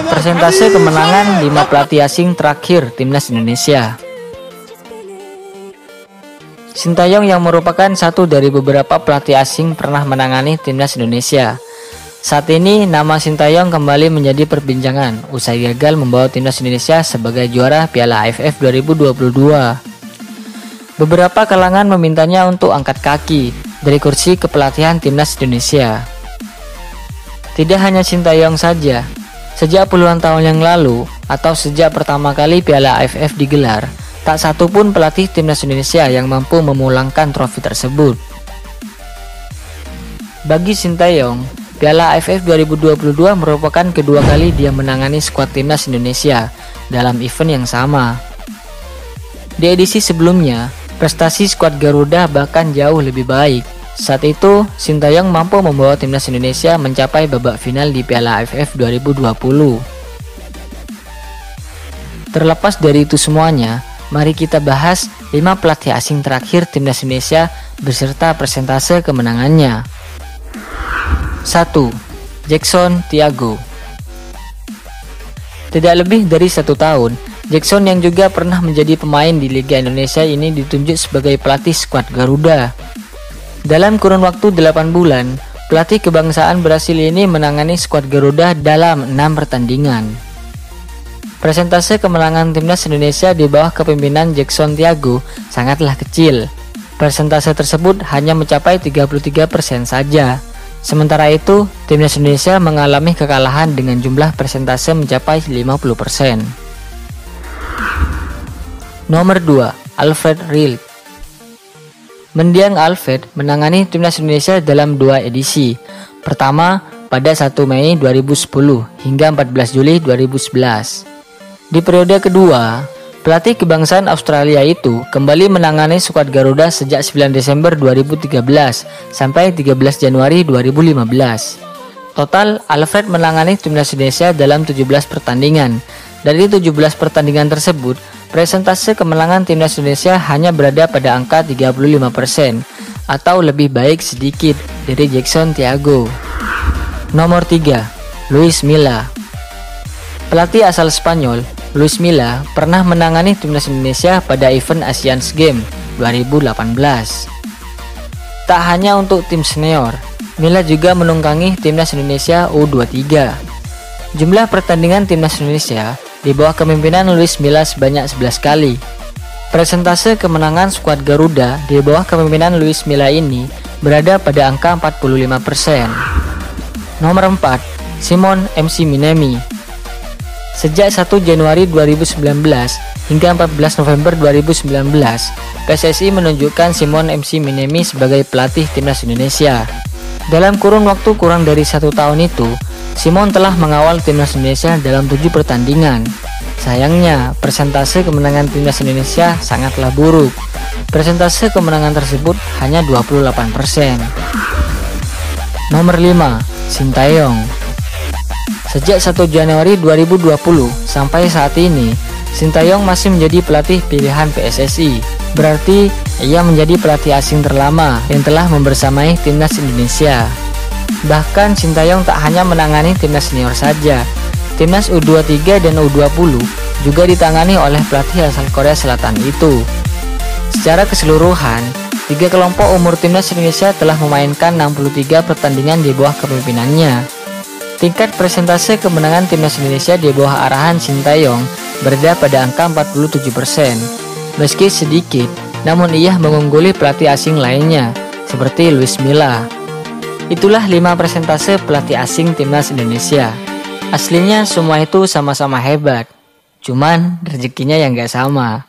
Persentase kemenangan 5 pelatih asing terakhir timnas Indonesia. Sintayong yang merupakan satu dari beberapa pelatih asing pernah menangani timnas Indonesia. Saat ini nama Sintayong kembali menjadi perbincangan usai gagal membawa timnas Indonesia sebagai juara Piala AFF 2022. Beberapa kalangan memintanya untuk angkat kaki dari kursi kepelatihan timnas Indonesia. Tidak hanya Sintayong saja, sejak puluhan tahun yang lalu atau sejak pertama kali Piala AFF digelar, tak satu pun pelatih timnas Indonesia yang mampu memulangkan trofi tersebut. Bagi Sintayong, Piala AFF 2022 merupakan kedua kali dia menangani skuad timnas Indonesia dalam event yang sama. Di edisi sebelumnya, prestasi skuad Garuda bahkan jauh lebih baik. Saat itu, Sintayong mampu membawa timnas Indonesia mencapai babak final di Piala AFF 2020. Terlepas dari itu semuanya, mari kita bahas 5 pelatih asing terakhir timnas Indonesia beserta persentase kemenangannya. 1. Jackson Thiago. Tidak lebih dari 1 tahun, Jackson yang juga pernah menjadi pemain di Liga Indonesia ini ditunjuk sebagai pelatih skuad Garuda. Dalam kurun waktu 8 bulan, pelatih kebangsaan Brasil ini menangani skuad Garuda dalam 6 pertandingan. Persentase kemenangan timnas Indonesia di bawah kepemimpinan Jackson Thiago sangatlah kecil. Persentase tersebut hanya mencapai 33% saja. Sementara itu, timnas Indonesia mengalami kekalahan dengan jumlah persentase mencapai 50%. Nomor 2, Alfred Riedl. Mendiang Alfred menangani timnas Indonesia dalam 2 edisi. Pertama, pada 1 Mei 2010 hingga 14 Juli 2011. Di periode kedua, pelatih kebangsaan Australia itu kembali menangani skuad Garuda sejak 9 Desember 2013 sampai 13 Januari 2015. Total, Alfred menangani timnas Indonesia dalam 17 pertandingan. Dari 17 pertandingan tersebut, persentase kemenangan timnas Indonesia hanya berada pada angka 35% atau lebih baik sedikit dari Jackson Thiago. Nomor 3, Luis Milla. Pelatih asal Spanyol, Luis Milla pernah menangani timnas Indonesia pada event Asian Games 2018. Tak hanya untuk tim senior, Milla juga menunggangi timnas Indonesia U23. Jumlah pertandingan timnas Indonesia di bawah kepemimpinan Luis Milla sebanyak 11 kali. Persentase kemenangan skuad Garuda di bawah kepemimpinan Luis Milla ini berada pada angka 45%. Nomor 4, Simon MC Minemi. Sejak 1 Januari 2019 hingga 14 November 2019, PSSI menunjukkan Simon MC Minemi sebagai pelatih timnas Indonesia. Dalam kurun waktu kurang dari 1 tahun itu, Simon telah mengawal timnas Indonesia dalam 7 pertandingan. Sayangnya, persentase kemenangan timnas Indonesia sangatlah buruk. Persentase kemenangan tersebut hanya 28%. Nomor 5, Sintayong. Sejak 1 Januari 2020 sampai saat ini, Sintayong masih menjadi pelatih pilihan PSSI. Berarti ia menjadi pelatih asing terlama yang telah membersamai timnas Indonesia. Bahkan Sintayong tak hanya menangani timnas senior saja. Timnas U23 dan U20 juga ditangani oleh pelatih asal Korea Selatan itu. Secara keseluruhan, 3 kelompok umur timnas Indonesia telah memainkan 63 pertandingan di bawah kepemimpinannya. Tingkat persentase kemenangan timnas Indonesia di bawah arahan Sintayong berada pada angka 47%. Meski sedikit, namun ia mengungguli pelatih asing lainnya, seperti Luis Milla. Itulah 5 persentase pelatih asing timnas Indonesia. Aslinya semua itu sama-sama hebat, cuman rezekinya yang gak sama.